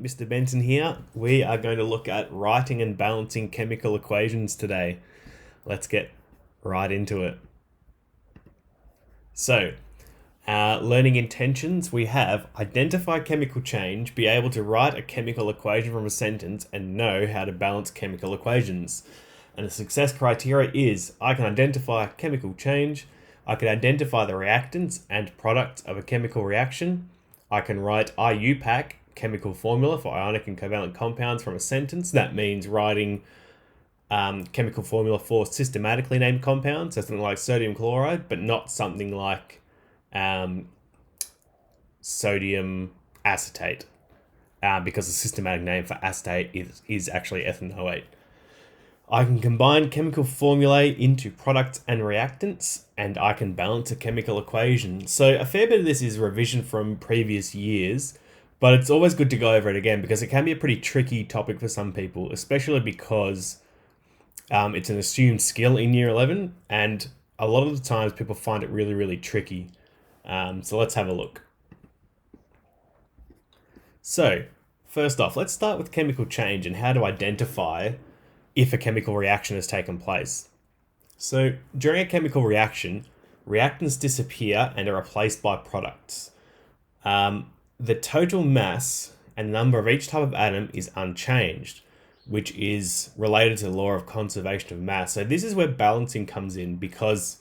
Mr. Benton here. We are going to look at writing and balancing chemical equations today. Let's get right into it. So, learning intentions, we have identify chemical change, be able to write a chemical equation from a sentence, and know how to balance chemical equations. And the success criteria is I can identify chemical change, I can identify the reactants and products of a chemical reaction, I can write IUPAC, chemical formula for ionic and covalent compounds, from a sentence. That means writing chemical formula for systematically named compounds, so something like sodium chloride, but not something like sodium acetate, because the systematic name for acetate is actually ethanoate. I can combine chemical formulae into products and reactants, and I can balance a chemical equation. So a fair bit of this is revision from previous years, but it's always good to go over it again because it can be a pretty tricky topic for some people, especially because it's an assumed skill in year 11, and a lot of the times people find it really, really tricky. So let's have a look. So first off, let's start with chemical change and how to identify if a chemical reaction has taken place. So during a chemical reaction, reactants disappear and are replaced by products. The total mass and number of each type of atom is unchanged, which is related to the law of conservation of mass. So this is where balancing comes in, because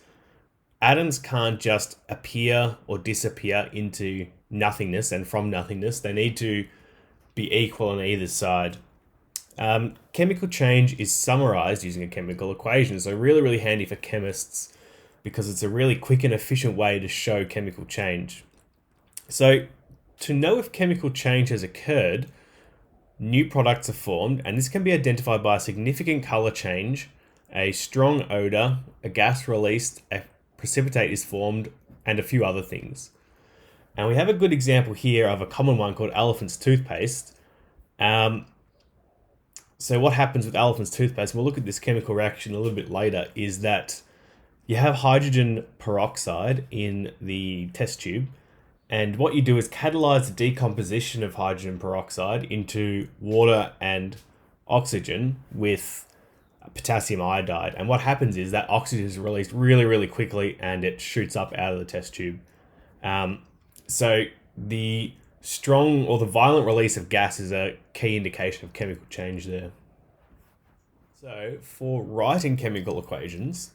atoms can't just appear or disappear into nothingness, and from nothingness, they need to be equal on either side. Chemical change is summarized using a chemical equation, so really, really handy for chemists because it's a really quick and efficient way to show chemical change. So to know if chemical change has occurred, new products are formed, and this can be identified by a significant color change, a strong odor, a gas released, a precipitate is formed, and a few other things. And we have a good example here of a common one called elephant's toothpaste. So what happens with elephant's toothpaste, and we'll look at this chemical reaction a little bit later, is that you have hydrogen peroxide in the test tube, and what you do is catalyze the decomposition of hydrogen peroxide into water and oxygen with potassium iodide. And what happens is that oxygen is released really, really quickly and it shoots up out of the test tube. So the strong or the violent release of gas is a key indication of chemical change there. So for writing chemical equations,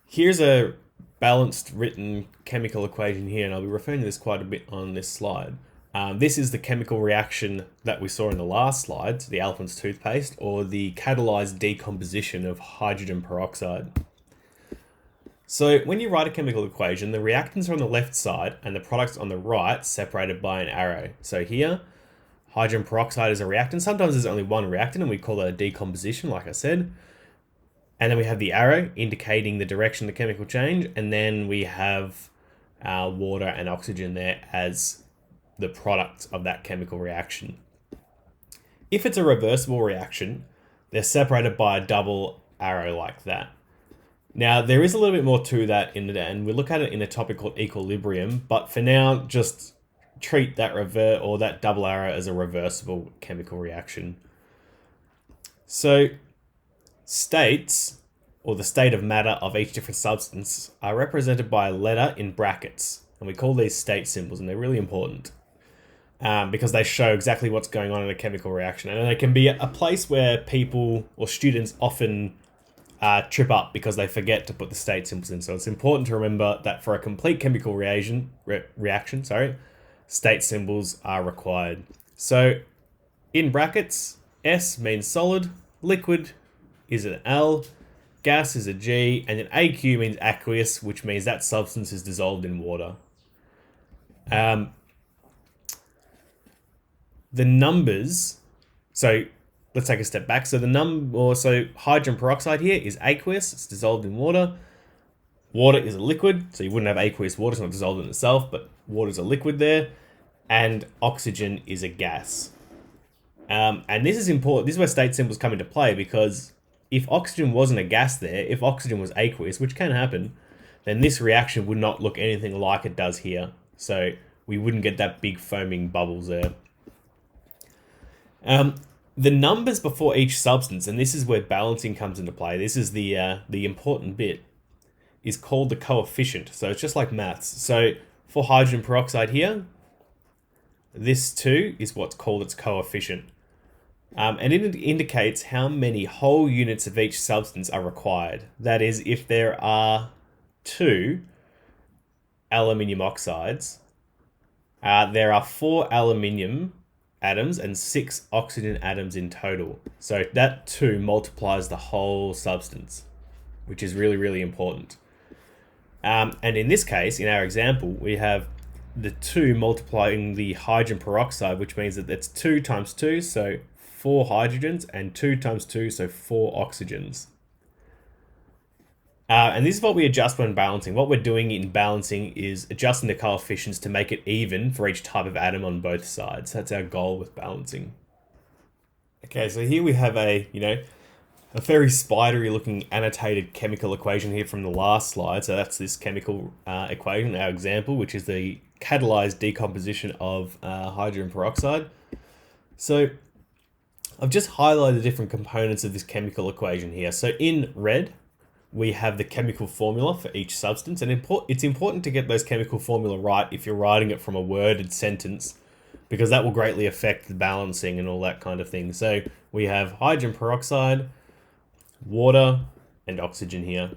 here's a balanced written chemical equation here, and I'll be referring to this quite a bit on this slide. This is the chemical reaction that we saw in the last slide, so the elephant's toothpaste, or the catalyzed decomposition of hydrogen peroxide. So when you write a chemical equation, the reactants are on the left side and the products on the right, separated by an arrow. So here, hydrogen peroxide is a reactant. Sometimes there's only one reactant and we call that a decomposition, like I said. And then we have the arrow indicating the direction of the chemical change. And then we have water and oxygen there as the product of that chemical reaction. If it's a reversible reaction, they're separated by a double arrow like that. Now, there is a little bit more to that and we'll look at it in a topic called equilibrium, but for now, just treat that that double arrow as a reversible chemical reaction. So, states, or the state of matter of each different substance, are represented by a letter in brackets, and we call these state symbols, and they're really important because they show exactly what's going on in a chemical reaction, and they can be a place where people or students often trip up because they forget to put the state symbols in. So it's important to remember that for a complete chemical reaction, state symbols are required. So in brackets, S means solid, liquid is an L, gas is a G, and then AQ means aqueous, which means that substance is dissolved in water. The numbers, so let's take a step back. So hydrogen peroxide here is aqueous, it's dissolved in water. Water is a liquid, so you wouldn't have aqueous water, it's not dissolved in itself, but water is a liquid there. And oxygen is a gas. And this is important, this is where state symbols come into play, because if oxygen wasn't a gas there, if oxygen was aqueous, which can happen, then this reaction would not look anything like it does here. So we wouldn't get that big foaming bubbles there. The numbers before each substance, and this is where balancing comes into play, this is the important bit, is called the coefficient. So it's just like maths. So for hydrogen peroxide here, this too is what's called its coefficient. And it indicates how many whole units of each substance are required. That is, if there are 2 aluminium oxides, there are 4 aluminium atoms and 6 oxygen atoms in total. So that 2 multiplies the whole substance, which is really, really important. And in this case, in our example, we have the 2 multiplying the hydrogen peroxide, which means that that's 2 times 2, so 4 hydrogens, and 2 times 2, so 4 oxygens. And this is what we adjust when balancing. What we're doing in balancing is adjusting the coefficients to make it even for each type of atom on both sides. That's our goal with balancing. Okay, so here we have a very spidery looking annotated chemical equation here from the last slide. So that's this chemical equation, our example, which is the catalyzed decomposition of hydrogen peroxide. So I've just highlighted the different components of this chemical equation here. So in red, we have the chemical formula for each substance, and it's important to get those chemical formula right if you're writing it from a worded sentence, because that will greatly affect the balancing and all that kind of thing. So we have hydrogen peroxide, water, and oxygen here.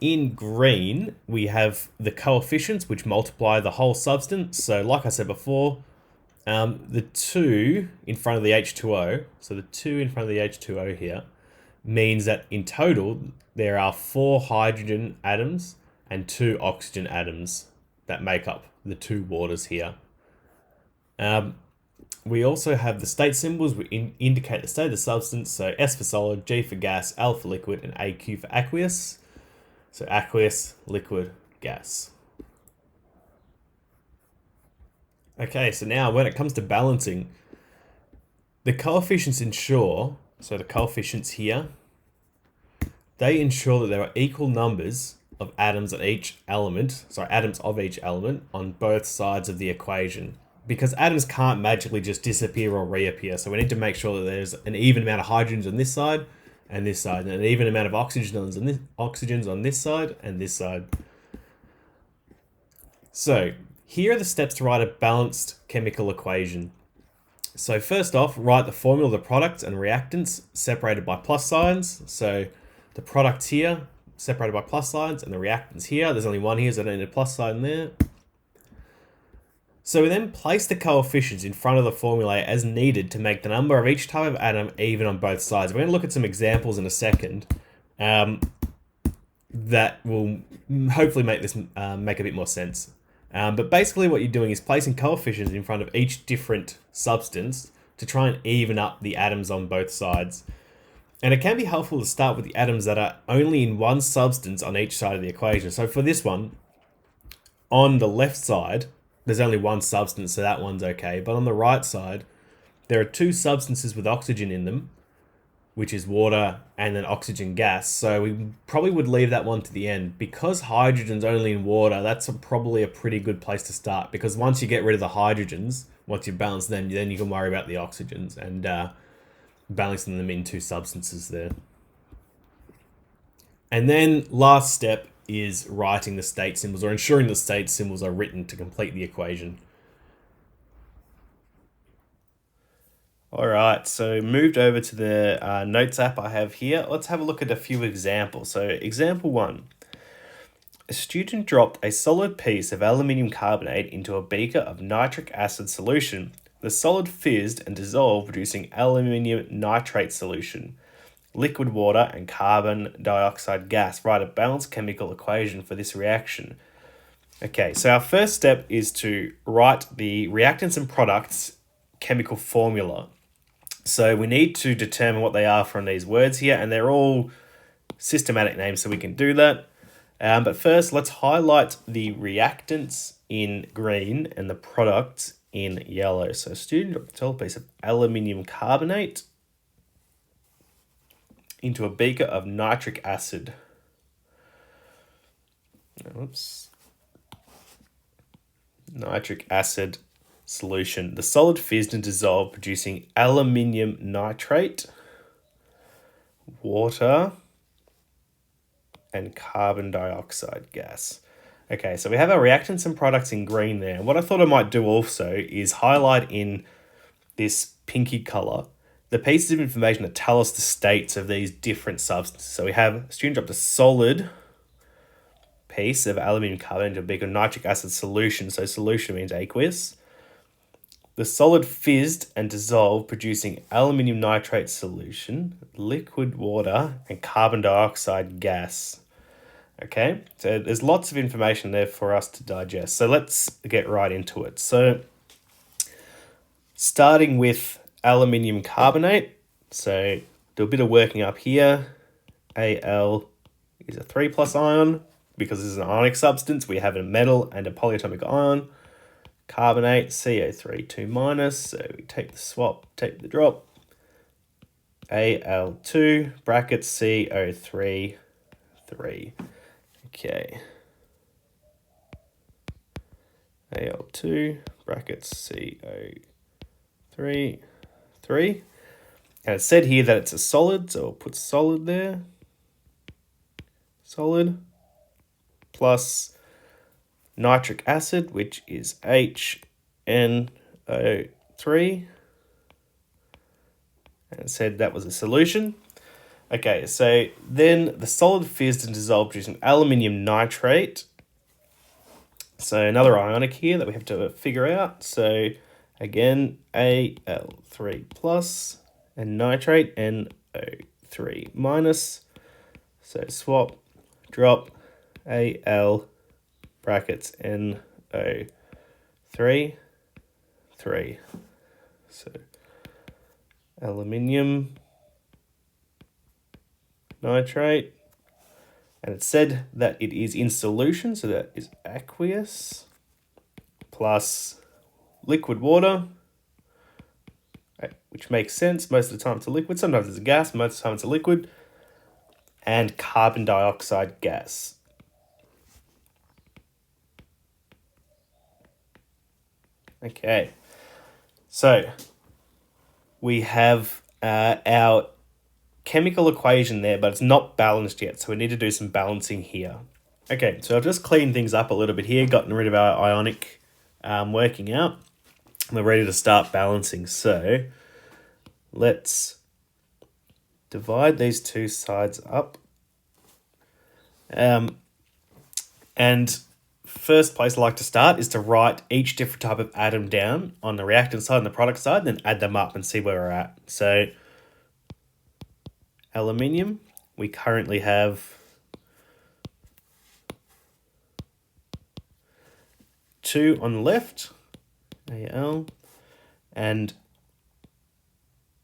In green, we have the coefficients which multiply the whole substance. So like I said before, the 2 in front of the H2O, so the 2 in front of the H2O here, means that in total there are 4 hydrogen atoms and 2 oxygen atoms that make up the 2 waters here. We also have the state symbols which indicate the state of the substance. So S for solid, G for gas, L for liquid, and AQ for aqueous. So aqueous, liquid, gas. Okay, so now when it comes to balancing, the coefficients ensure, so the coefficients here, they ensure that there are equal numbers of atoms of each element on both sides of the equation. Because atoms can't magically just disappear or reappear, so we need to make sure that there's an even amount of hydrogens on this side and this side, and an even amount of oxygens on this side and this side. So here are the steps to write a balanced chemical equation. So first off, write the formula of the products and reactants separated by plus signs. So the products here separated by plus signs, and the reactants here, there's only one here, so I don't need a plus sign there. So we then place the coefficients in front of the formula as needed to make the number of each type of atom even on both sides. We're going to look at some examples in a second that will hopefully make this make a bit more sense. But basically what you're doing is placing coefficients in front of each different substance to try and even up the atoms on both sides. And it can be helpful to start with the atoms that are only in one substance on each side of the equation. So for this one, on the left side, there's only one substance, so that one's okay. But on the right side, there are 2 substances with oxygen in them, which is water and then oxygen gas. So we probably would leave that one to the end. Because hydrogen's only in water, that's probably a pretty good place to start. Because once you get rid of the hydrogens, once you balance them, then you can worry about the oxygens and balancing them in 2 substances there. And then last step is writing the state symbols, or ensuring the state symbols are written to complete the equation. All right, so moved over to the notes app I have here. Let's have a look at a few examples. So example 1, a student dropped a solid piece of aluminium carbonate into a beaker of nitric acid solution. The solid fizzed and dissolved, producing aluminium nitrate solution. Liquid water and carbon dioxide gas. Write a balanced chemical equation for this reaction. Okay, so our first step is to write the reactants and products chemical formula. So we need to determine what they are from these words here, and they're all systematic names, so we can do that. But first, let's highlight the reactants in green and the products in yellow. So student dropped a solid piece of aluminium carbonate into a beaker of nitric acid. Oops. nitric acid solution. The solid fizzed and dissolved, producing aluminium nitrate, water, and carbon dioxide gas. Okay, so we have our reactants and products in green there. What I thought I might do also is highlight in this pinky color the pieces of information that tell us the states of these different substances. So we have a student dropped a solid piece of aluminium carbonate into a beaker of nitric acid solution. So solution means aqueous. The solid fizzed and dissolved, producing aluminium nitrate solution, liquid water, and carbon dioxide gas. Okay, so there's lots of information there for us to digest. So let's get right into it. So starting with aluminium carbonate, so do a bit of working up here. Al is a 3+ ion. Because this is an ionic substance, we have a metal and a polyatomic ion. Carbonate, CO3, 2-, so we take the swap, take the drop. Al2, brackets CO3, 3. Okay. Al2, brackets CO3, 3. And it's said here that it's a solid, so I'll put solid there. Solid. Plus nitric acid, which is HNO3. And it said that was a solution. Okay, so then the solid fizzed and dissolved producing aluminium nitrate. So another ionic here that we have to figure out. So again, Al3 plus and nitrate NO3 minus. So swap, drop, Al brackets NO3, 3. So aluminium nitrate. And it said that it is in solution, so that is aqueous plus liquid water, which makes sense. Most of the time it's a liquid. Sometimes it's a gas, most of the time it's a liquid. And carbon dioxide gas. Okay, so we have our chemical equation there, but it's not balanced yet, so we need to do some balancing here. Okay, so I've just cleaned things up a little bit here, gotten rid of our ionic working out. We're ready to start balancing, so let's divide these two sides up. And first place I like to start is to write each different type of atom down on the reactant side and the product side, then add them up and see where we're at. So aluminium, we currently have 2 on the left, Al, and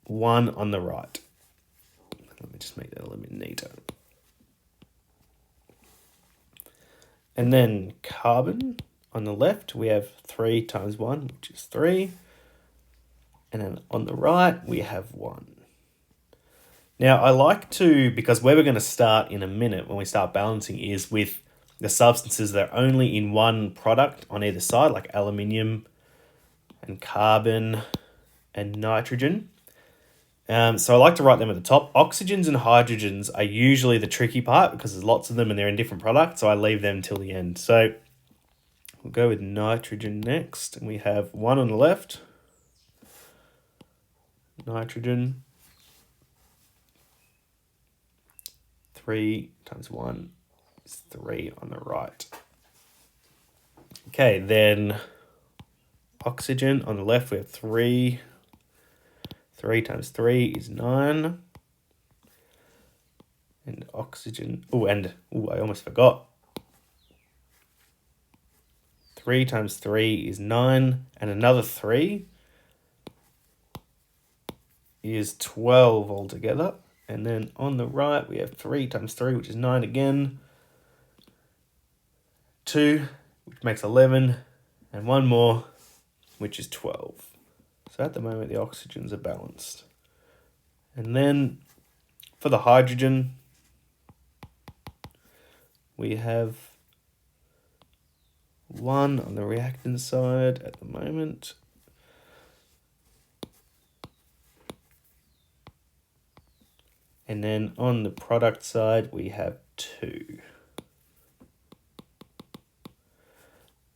1 on the right. Let me just make that a little bit neater. And then carbon, on the left, we have 3 times 1, which is 3. And then on the right, we have 1. Now, I like to, because where we're going to start in a minute when we start balancing is with the substances that are only in one product on either side, like aluminium and carbon and nitrogen. So I like to write them at the top. Oxygens and hydrogens are usually the tricky part because there's lots of them and they're in different products, so I leave them till the end. So we'll go with nitrogen next, and we have 1 on the left. Nitrogen. 3 times 1 is 3 on the right. Okay, then oxygen on the left, we have 3. 3 times 3 is 9. And oxygen, I almost forgot. 3 times 3 is 9, and another 3 is 12 altogether. And then on the right, we have 3 times 3, which is 9 again. 2, which makes 11, and 1 more, which is 12. So at the moment, the oxygens are balanced. And then for the hydrogen, we have 1 on the reactant side at the moment. And then on the product side, we have 2.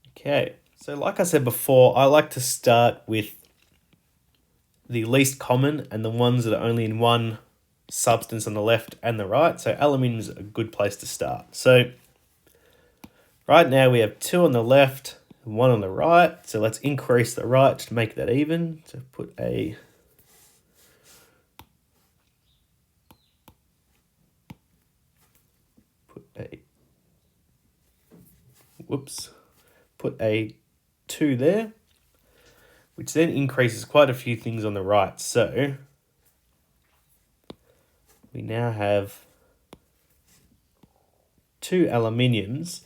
Okay, so like I said before, I like to start with the least common and the ones that are only in one substance on the left and the right. So aluminium is a good place to start. So right now we have 2 on the left, 1 on the right. So let's increase the right to make that even. So put a put a 2 there, which then increases quite a few things on the right. So we now have 2 aluminiums,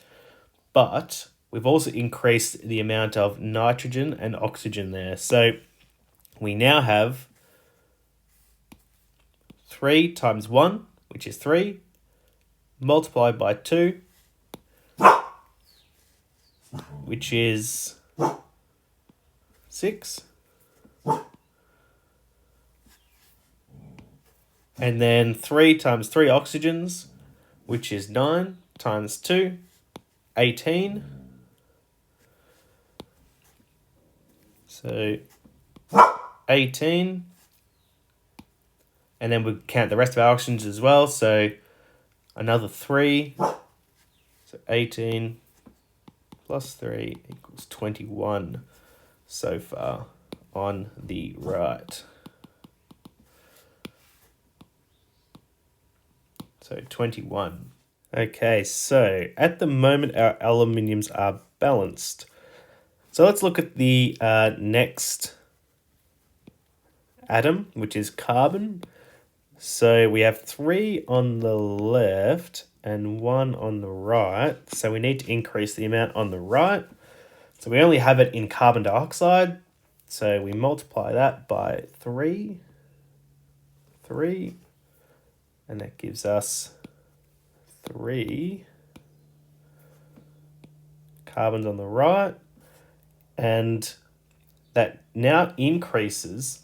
but we've also increased the amount of nitrogen and oxygen there. So we now have 3 times 1, which is 3, multiplied by 2, which is 6. And then 3 times 3 oxygens, which is 9, times 2, 18. So 18. And then we count the rest of our oxygens as well. So another 3. So 18 plus 3 equals 21 so far on the right. So 21. Okay, so at the moment our aluminiums are balanced. So let's look at the next atom, which is carbon. So we have 3 on the left and 1 on the right. So we need to increase the amount on the right. So we only have it in carbon dioxide. So we multiply that by 3, and that gives us 3 carbons on the right. And that now increases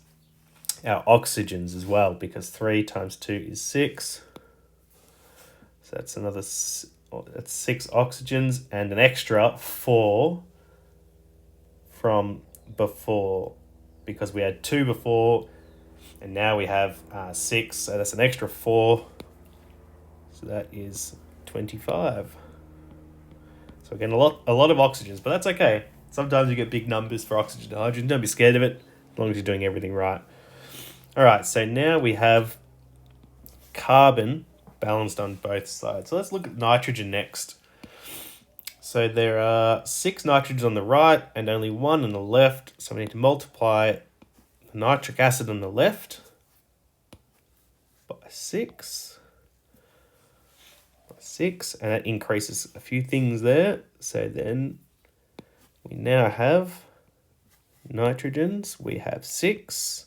our oxygens as well, because 3 times 2 is 6. So that's that's 6 oxygens and an extra 4 from before, because we had 2 before and now we have 6. So that's an extra 4. So that is 25. So again, a lot of oxygens, but that's okay. Sometimes you get big numbers for oxygen and hydrogen. Don't be scared of it, as long as you're doing everything right. All right, so now we have carbon balanced on both sides. So let's look at nitrogen next. So there are 6 nitrogens on the right and only 1 on the left. So we need to multiply the nitric acid on the left by 6. And that increases a few things there. So then we now have nitrogens. We have 6.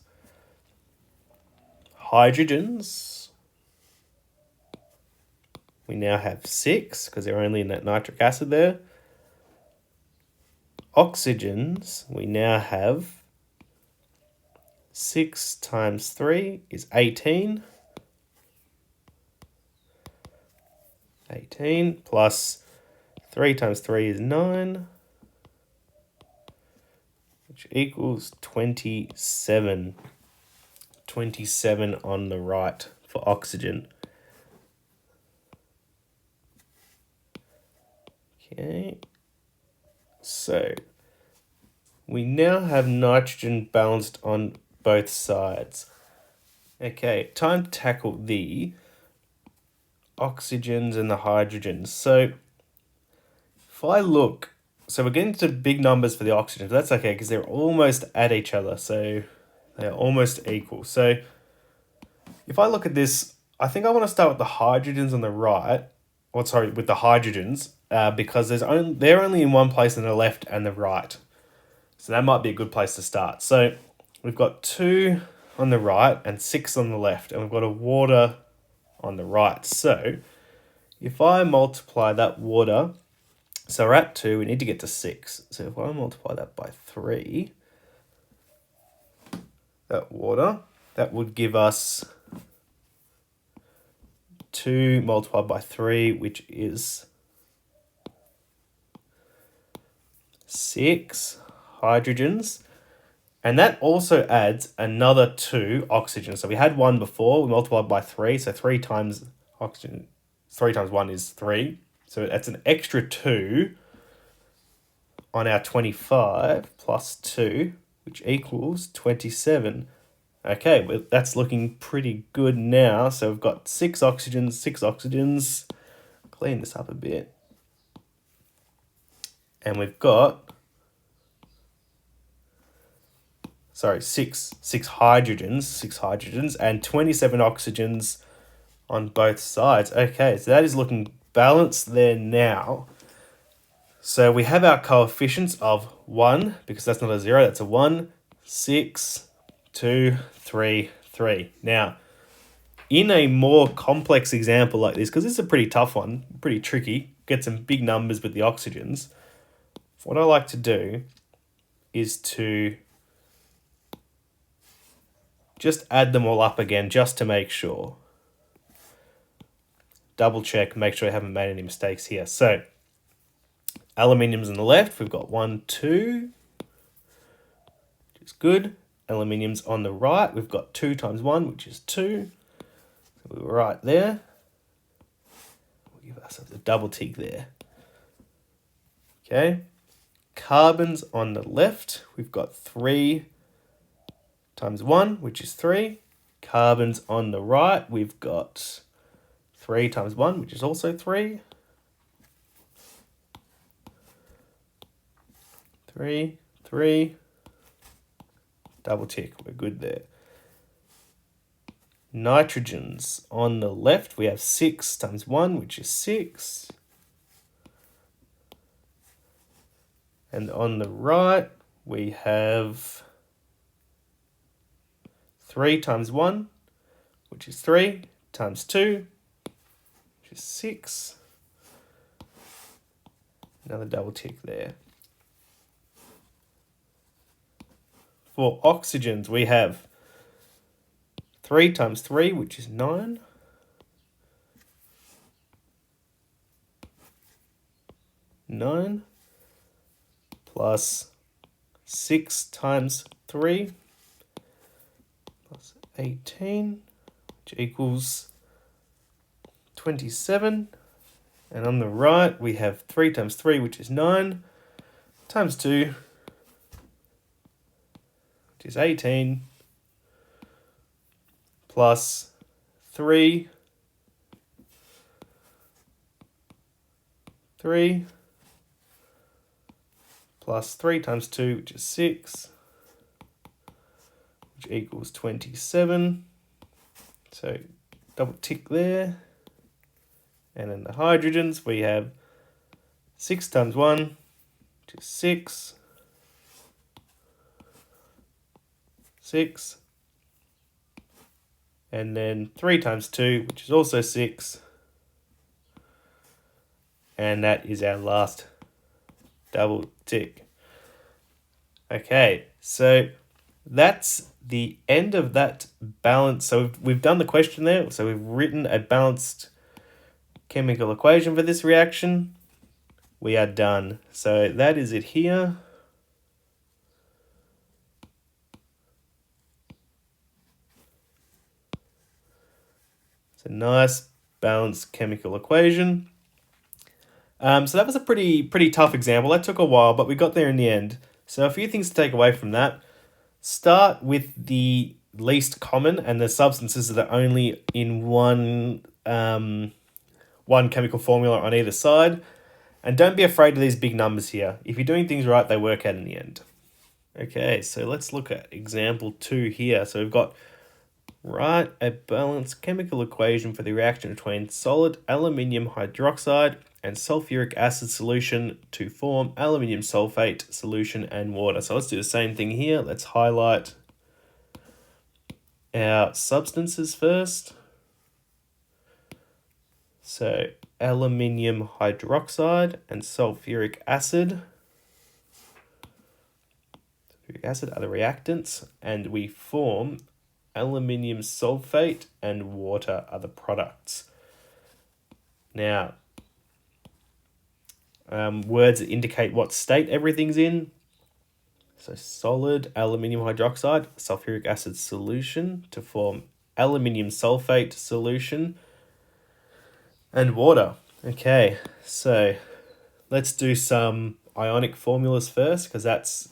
Hydrogens, we now have 6 because they're only in that nitric acid there. Oxygens, we now have 6 times 3 is 18. 18 plus 3 times 3 is 9, which equals 27. 27 on the right for oxygen. Okay, so we now have nitrogen balanced on both sides. Okay, time to tackle the oxygens and the hydrogens. So if I look, so we're getting to big numbers for the oxygens. That's okay because they're almost at each other. So they're almost equal. So if I look at this, I think I want to start with the hydrogens on the right. With the hydrogens, because they're only in one place on the left and the right. So that might be a good place to start. So we've got 2 on the right and 6 on the left, and we've got a water on the right. So if I multiply that water So we're at 2, we need to get to 6. So if I multiply that by 3, that water, that would give us 2 multiplied by 3, which is 6 hydrogens. And that also adds another 2 oxygens. So we had 1 before, we multiplied by 3, so 3 times oxygen, 3 times 1 is 3. So that's an extra 2 on our 25 plus 2, which equals 27. Okay, well, that's looking pretty good now. So we've got 6 oxygens. Clean this up a bit. And we've got, six hydrogens and 27 oxygens on both sides. Okay, so that is looking balanced there now. So we have our coefficients of 1, because that's not a 0, that's a 1, 6, 2, 3, 3. Now, in a more complex example like this, because this is a pretty tough one, pretty tricky, get some big numbers with the oxygens, what I like to do is to just add them all up again just to make sure. Double check, make sure I haven't made any mistakes here. So, aluminium's on the left, we've got 1, 2, which is good. Aluminium's on the right, we've got 2 times 1, which is 2. So we're right there. We'll give ourselves a double tick there. Okay. Carbon's on the left, we've got 3 times 1, which is 3. Carbon's on the right, we've got 3 times 1, which is also 3. 3, 3. Double tick, we're good there. Nitrogen's on the left, we have 6 times 1, which is 6. And on the right, we have 3 times 1, which is 3, times 2, which is 6. Another double tick there. For oxygens, we have 3 times 3, which is 9. 9 plus 6 times 3 plus 18, which equals 27. And on the right, we have 3 times 3, which is 9, times 2, which is 18, plus 3, 3, plus 3 times 2, which is 6, which equals 27. So double tick there. And then the hydrogens, we have 6 times 1, which is 6, 6, and then 3 times 2, which is also 6, and that is our last double tick. Okay, so that's the end of that balance. So we've done the question there. So we've written a balanced chemical equation for this reaction. We are done. So that is it here. It's a nice balanced chemical equation. So that was a pretty tough example. That took a while, but we got there in the end. So a few things to take away from that. Start with the least common and the substances that are only in one chemical formula on either side. And don't be afraid of these big numbers here. If you're doing things right, they work out in the end. Okay, so let's look at example 2 here. So we've got write a balanced chemical equation for the reaction between solid aluminium hydroxide and sulfuric acid solution to form aluminium sulfate solution and water. So let's do the same thing here. Let's highlight our substances first. So aluminium hydroxide and sulfuric acid. Sulfuric acid are the reactants, and we form aluminium sulfate and water are the products. Now, words that indicate what state everything's in. So solid aluminium hydroxide, sulfuric acid solution to form aluminium sulfate solution and water. Okay, so let's do some ionic formulas first, because that's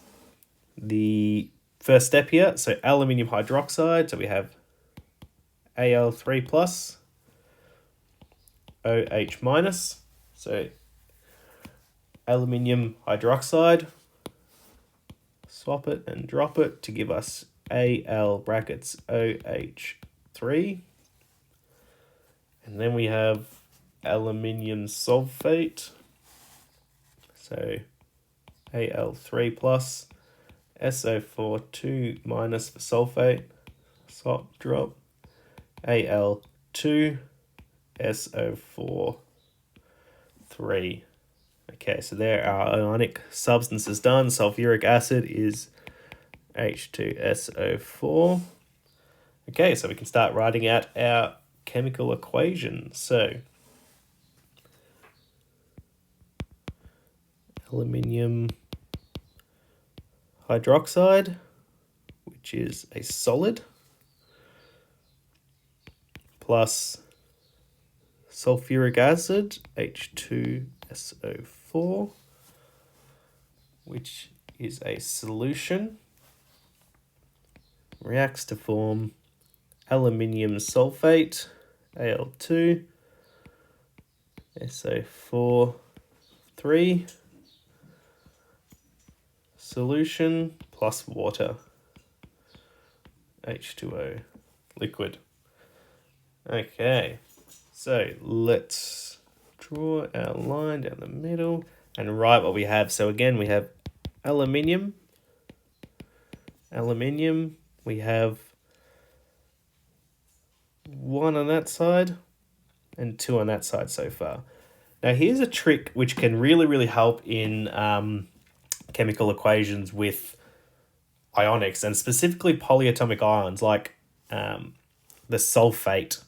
the first step here. So aluminium hydroxide, so we have Al3 plus, OH minus. So aluminium hydroxide, swap it and drop it to give us Al brackets OH3. And then we have aluminium sulfate, so Al3 plus, SO4 2 minus for sulfate, swap, drop, Al2, SO4 3. Okay, so there are ionic substances done. Sulfuric acid is H2SO4. Okay, so we can start writing out our chemical equation. So aluminium hydroxide, which is a solid, plus sulfuric acid, H2SO4, which is a solution, reacts to form aluminium sulfate, Al2, SO4, 3, solution plus water, H2O, liquid. Okay, so let's draw our line down the middle and write what we have. So again, we have aluminium, we have 1 on that side and 2 on that side so far. Now here's a trick which can really help in chemical equations with ionics, and specifically polyatomic ions like the sulfate.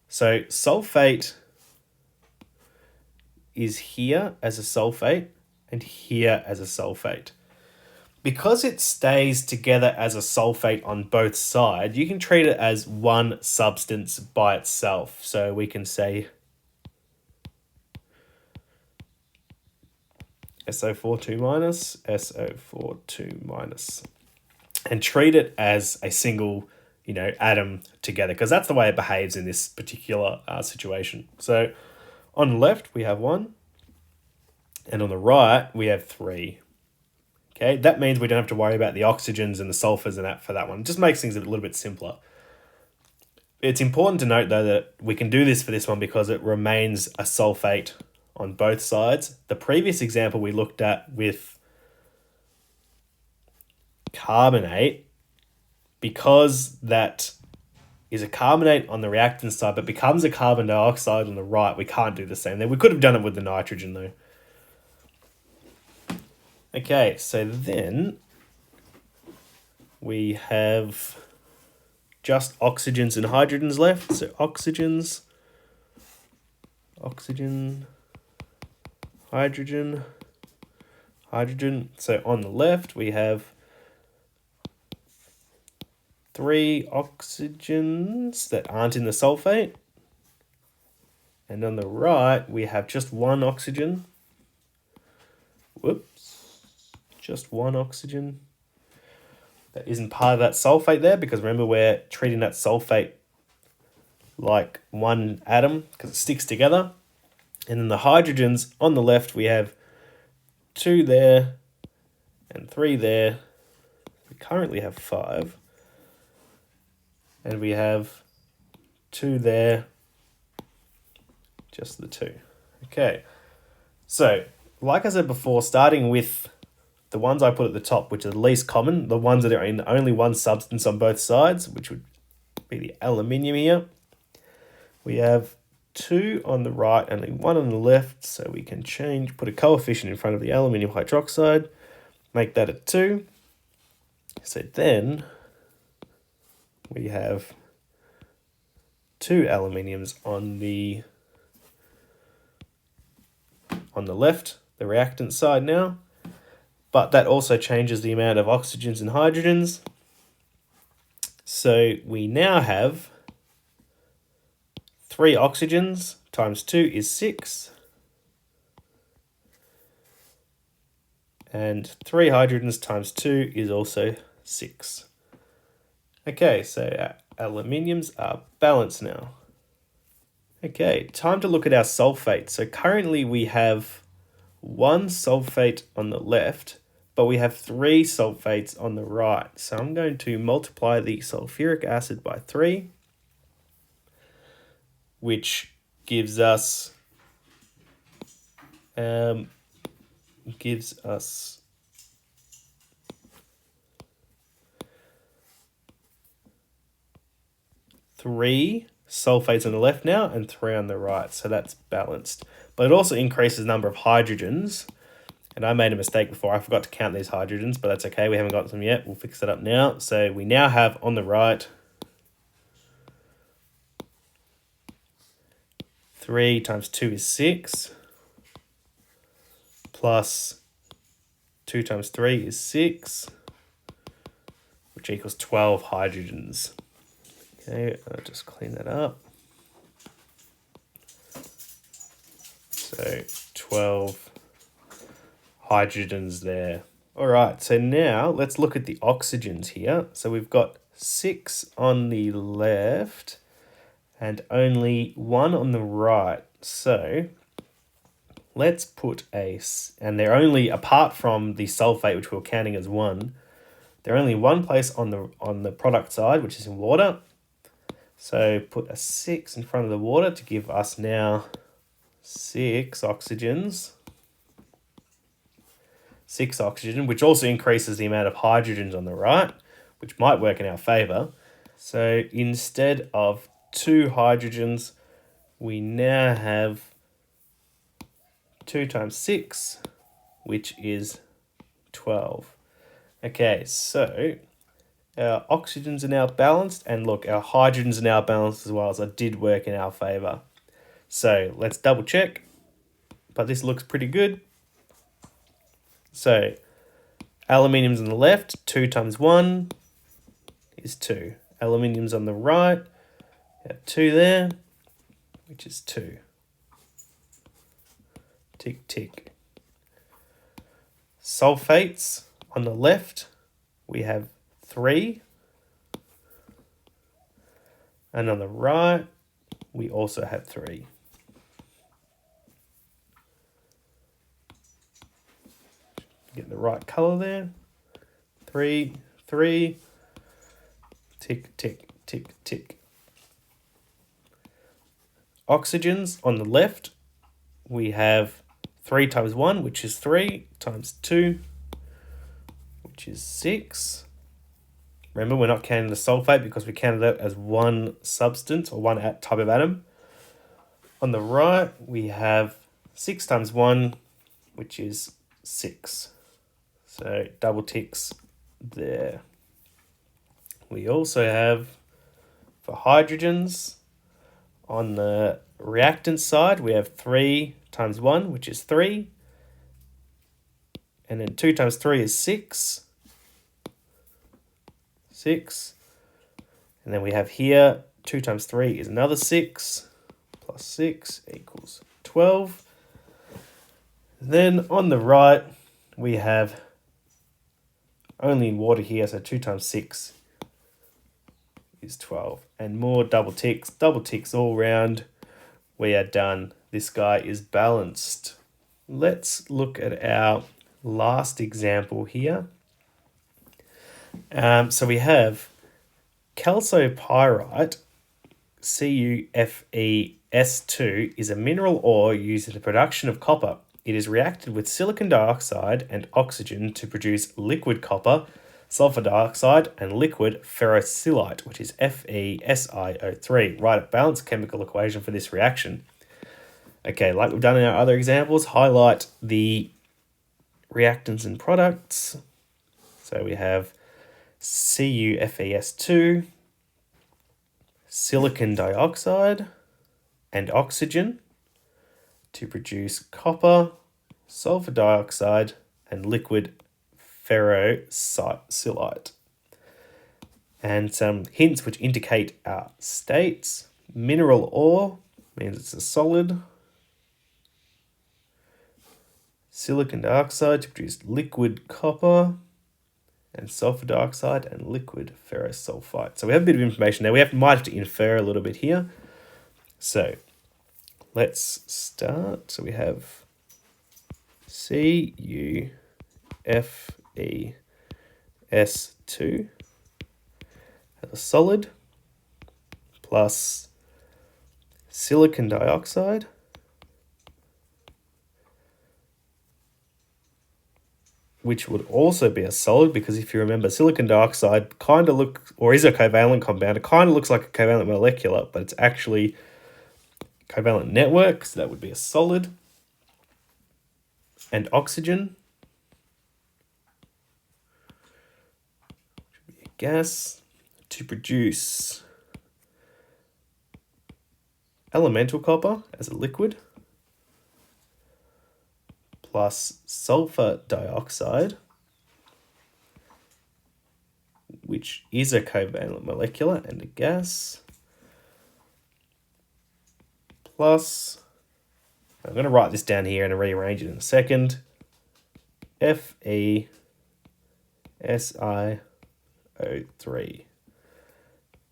So sulfate is here as a sulfate and here as a sulfate. Because it stays together as a sulfate on both sides, you can treat it as one substance by itself. So we can say SO4 2 minus, SO4 2 minus, and treat it as a single, atom together, because that's the way it behaves in this particular situation. So on the left, we have 1, and on the right, we have 3. Okay, that means we don't have to worry about the oxygens and the sulfurs and that for that one. It just makes things a little bit simpler. It's important to note, though, that we can do this for this one because it remains a sulfate on both sides. The previous example we looked at with carbonate, because that is a carbonate on the reactant side but becomes a carbon dioxide on the right, we can't do the same there. We could have done it with the nitrogen, though. Okay, so then we have just oxygens and hydrogens left. So oxygen, hydrogen. So on the left, we have 3 oxygens that aren't in the sulfate. And on the right, we have just 1 oxygen. Just 1 oxygen that isn't part of that sulfate there, because remember, we're treating that sulfate like one atom because it sticks together. And then the hydrogens on the left, we have 2 there and 3 there. We currently have 5. And we have 2 there, just the 2. Okay, so like I said before, starting with the ones I put at the top, which are the least common, the ones that are in only one substance on both sides, which would be the aluminium here. We have 2 on the right, only 1 on the left, so we can put a coefficient in front of the aluminium hydroxide, make that a 2. So then we have 2 aluminiums on the left, the reactant side now, but that also changes the amount of oxygens and hydrogens. So we now have 3 oxygens times 2 is 6. And 3 hydrogens times 2 is also 6. Okay, so our aluminiums are balanced now. Okay, time to look at our sulfate. So currently we have 1 sulfate on the left, but we have 3 sulfates on the right. So I'm going to multiply the sulfuric acid by 3, which gives us 3 sulfates on the left now and 3 on the right, so that's balanced. But it also increases the number of hydrogens, and I made a mistake before. I forgot to count these hydrogens, but that's okay. We haven't got them yet. We'll fix that up now. So we now have on the right 3 times 2 is 6, plus 2 times 3 is 6, which equals 12 hydrogens. Okay, I'll just clean that up. So 12 hydrogens there. All right, so now let's look at the oxygens here. So we've got 6 on the left and only 1 on the right. So let's put and they're only, apart from the sulfate, which we're counting as 1, they're only one place on the product side, which is in water. So put a 6 in front of the water to give us now 6 oxygens. 6 oxygen, which also increases the amount of hydrogens on the right, which might work in our favor. So instead of 2 hydrogens, we now have 2 times 6, which is 12. Okay, so our oxygens are now balanced, and look, our hydrogens are now balanced as well, so it did work in our favor. So let's double check, but this looks pretty good. So aluminium's on the left, 2 times 1 is 2. Aluminium's on the right, we have 2 there, which is 2. Tick, tick. Sulfates on the left, we have 3. And on the right, we also have 3. Get the right color there. 3, 3. Tick, tick, tick, tick. Oxygens on the left, we have 3 times 1, which is 3, times 2, which is 6. Remember, we're not counting the sulfate because we counted that as one substance or one type of atom. On the right, we have 6 times 1, which is 6. So double ticks there. We also have, for hydrogens, on the reactant side, we have 3 times 1, which is 3. And then 2 times 3 is 6. 6. And then we have here 2 times 3 is another 6, plus 6 equals 12. Then on the right, we have only in water here, so 2 times 6 is 12. And more double ticks all round. We are done. This guy is balanced. Let's look at our last example here. So we have calcopyrite, CuFeS2, is a mineral ore used in the production of copper. It is reacted with silicon dioxide and oxygen to produce liquid copper, sulfur dioxide, and liquid ferrocylite, which is FeSiO3. Write a balanced chemical equation for this reaction. Okay, like we've done in our other examples, highlight the reactants and products. So we have CuFeS2, silicon dioxide, and oxygen to produce copper, sulfur dioxide, and liquid ferrocylite. And some hints which indicate our states. Mineral ore means it's a solid. Silicon dioxide to produce liquid copper, and sulfur dioxide and liquid ferrosulfite. So we have a bit of information there. We might have to infer a little bit here. So let's start. So we have CuFeS2 as a solid plus silicon dioxide which would also be a solid, because if you remember, silicon dioxide kind of is a covalent compound. It kind of looks like a covalent molecular, but it's actually covalent network, so that would be a solid. And oxygen should be a gas to produce elemental copper as a liquid, plus sulfur dioxide, which is a covalent molecular and a gas, plus, I'm going to write this down here and rearrange it in a second, FeSiO3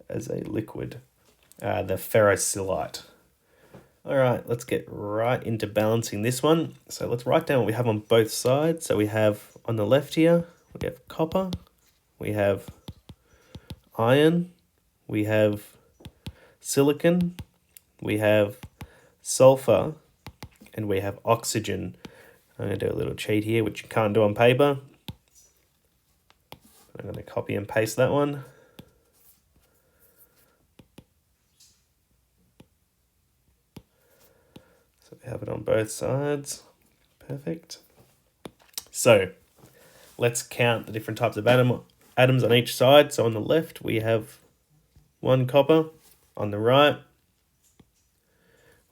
as a liquid, the ferrocylite. All right, let's get right into balancing this one. So let's write down what we have on both sides. So we have on the left here, we have copper, we have iron, we have silicon, we have sulfur, and we have oxygen. I'm going to do a little cheat here, which you can't do on paper. I'm going to copy and paste that one. So we have it on both sides. Perfect. So let's count the different types of atoms on each side. So on the left, we have one copper. On the right,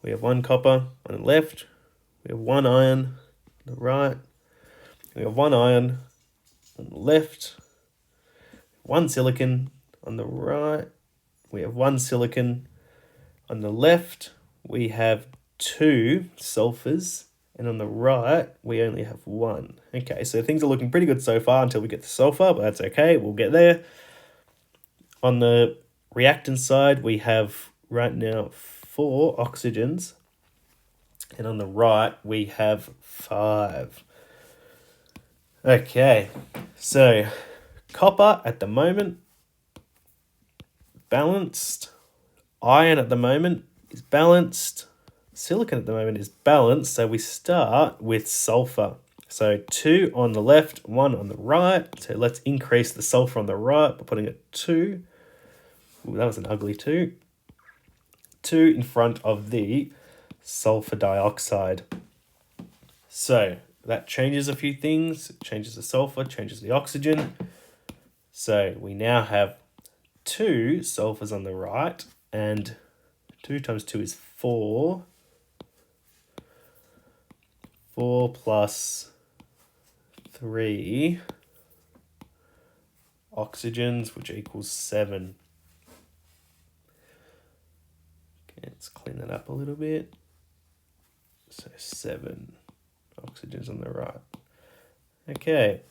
we have one copper. On the left, we have one iron. On the right, we have one iron. On the left, one silicon. On the right, we have one silicon. On the left, we have two sulfurs. And on the right, we only have one. Okay, so things are looking pretty good so far until we get the sulfur, but that's okay. We'll get there. On the reactant side, we have right now 4 oxygens. And on the right, we have 5. Okay, so copper at the moment, balanced. Iron at the moment is balanced. Silicon at the moment is balanced, so we start with sulfur. So 2 on the left, 1 on the right. So let's increase the sulfur on the right by putting a 2. Ooh, that was an ugly 2. 2 in front of the sulfur dioxide. So that changes a few things. It changes the sulfur, changes the oxygen. So we now have 2 sulfurs on the right, and 2 times 2 is 4. 4 plus 3 oxygens, which equals 7. Okay, let's clean that up a little bit. So 7 oxygens on the right. Okay,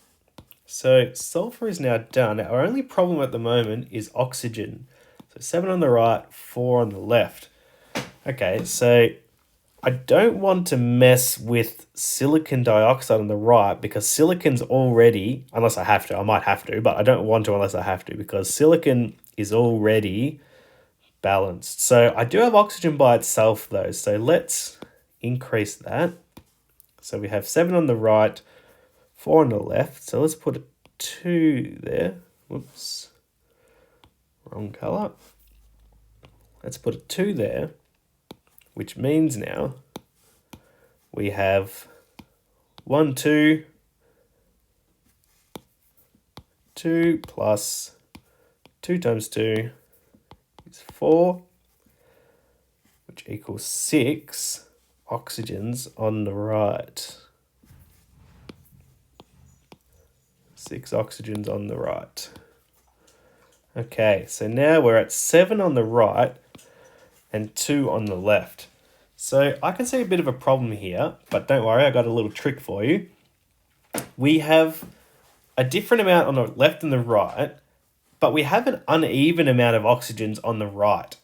so sulfur is now done. Our only problem at the moment is oxygen. So 7 on the right, 4 on the left. Okay, so I don't want to mess with silicon dioxide on the right, because silicon's already, unless I have to, I might have to, but I don't want to unless I have to, because silicon is already balanced. So I do have oxygen by itself though, so let's increase that. So we have 7 on the right, 4 on the left. So let's put 2 there. Whoops. Wrong colour. Let's put a 2 there, which means now we have 1, 2, 2 plus 2 times 2 is 4, which equals 6 oxygens on the right. 6 oxygens on the right. Okay, so now we're at 7 on the right and 2 on the left. So I can see a bit of a problem here, but don't worry, I got a little trick for you. We have a different amount on the left and the right, but we have an uneven amount of oxygens on the right.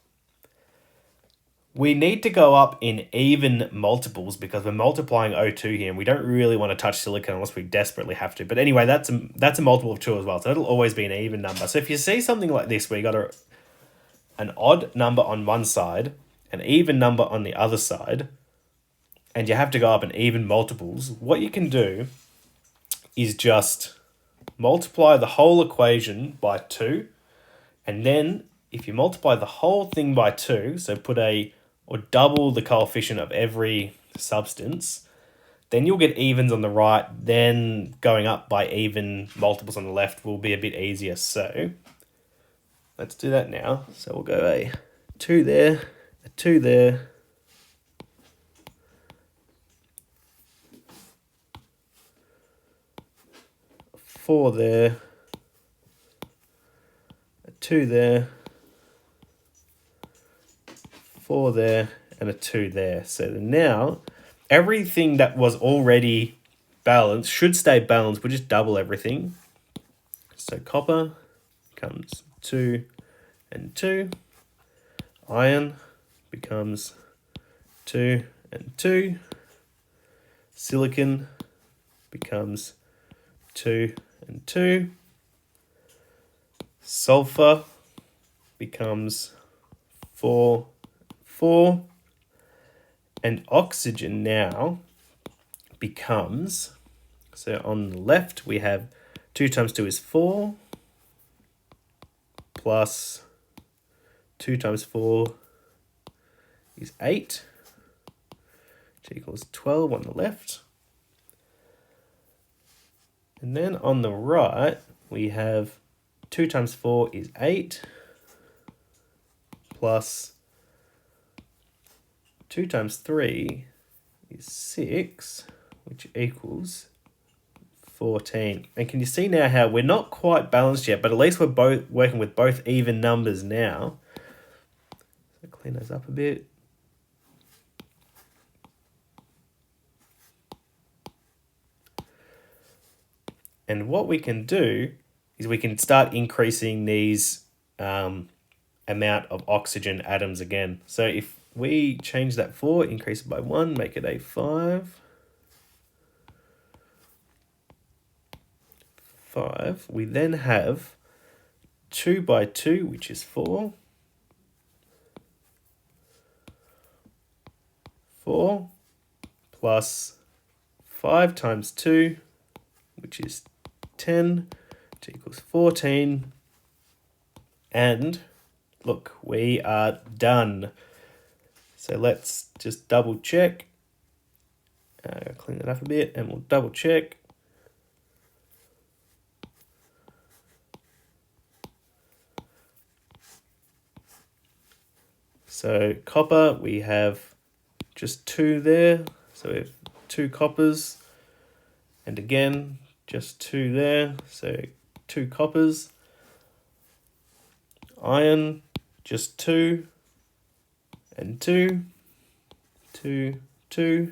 We need to go up in even multiples because we're multiplying O2 here and we don't really want to touch silicon unless we desperately have to. But anyway, that's a multiple of 2 as well, so it'll always be an even number. So if you see something like this where you got an odd number on one side, an even number on the other side, and you have to go up in even multiples, what you can do is just multiply the whole equation by 2, and then if you multiply the whole thing by 2, so or double the coefficient of every substance, then you'll get evens on the right, then going up by even multiples on the left will be a bit easier. So let's do that now. So we'll go a 2 there, a 2 there, a 4 there, a 2 there, 4 there, and a 2 there. So now everything that was already balanced should stay balanced. We'll just double everything. So copper becomes 2 and 2. Iron becomes 2 and 2. Silicon becomes 2 and 2. Sulfur becomes 4, 4. And oxygen now becomes, so on the left we have 2 times 2 is 4, plus 2 times 4 is 8, which equals 12 on the left. And then on the right we have 2 times 4 is 8, plus 2 times 3 is 6, which equals 14. And can you see now how we're not quite balanced yet, but at least we're both working with both even numbers now. So clean those up a bit. And what we can do is we can start increasing these amount of oxygen atoms again. So if we change that 4, increase it by 1, make it a 5. 5. We then have 2 by 2, which is 4. 4 plus 5 times 2, which is 10, which equals 14. And look, we are done. So let's just double check. Clean that up a bit and we'll double check. So copper, we have just 2 there. So we have 2 coppers. And again, just 2 there. So 2 coppers. Iron, just 2. And 2, 2, 2.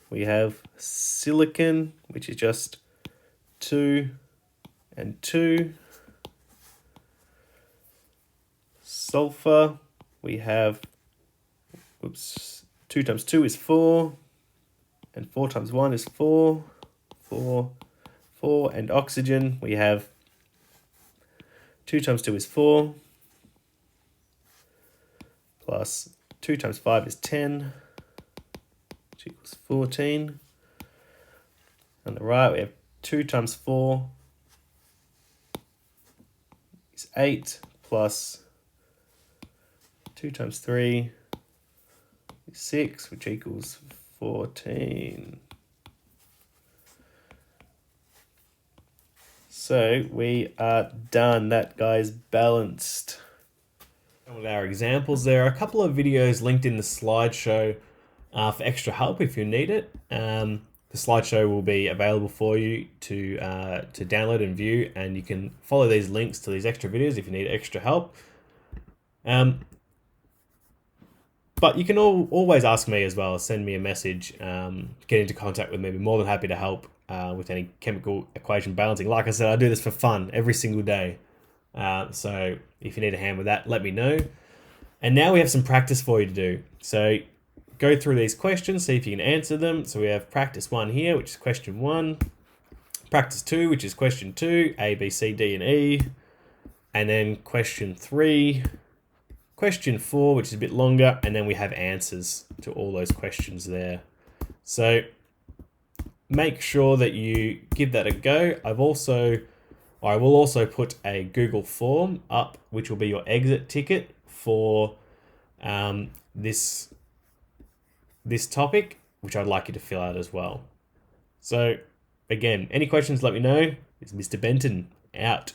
We have silicon, which is just 2 and 2. Sulfur, we have, 2 times 2 is 4, and 4 times 1 is 4, 4, 4. And oxygen, we have 2 times 2 is 4, plus 2 times 5 is 10, which equals 14. On the right, we have 2 times 4 is 8 plus 2 times 3 is 6, which equals 14. So we are done. That guy's balanced. With our examples, there are a couple of videos linked in the slideshow for extra help if you need it. The slideshow will be available for you to download and view, and you can follow these links to these extra videos if you need extra help. But you can always ask me as well. Send me a message, get into contact with me. I'd be more than happy to help with any chemical equation balancing. Like I said, I do this for fun every single day. So if you need a hand with that, let me know. And now we have some practice for you to do. So go through these questions, see if you can answer them. So we have practice 1 here, which is question 1. Practice 2, which is question 2, A, B, C, D, and E. And then question 3. Question 4, which is a bit longer, and then we have answers to all those questions there. So make sure that you give that a go. I will also put a Google form up, which will be your exit ticket for this topic, which I'd like you to fill out as well. So again, any questions, let me know. It's Mr. Benton out.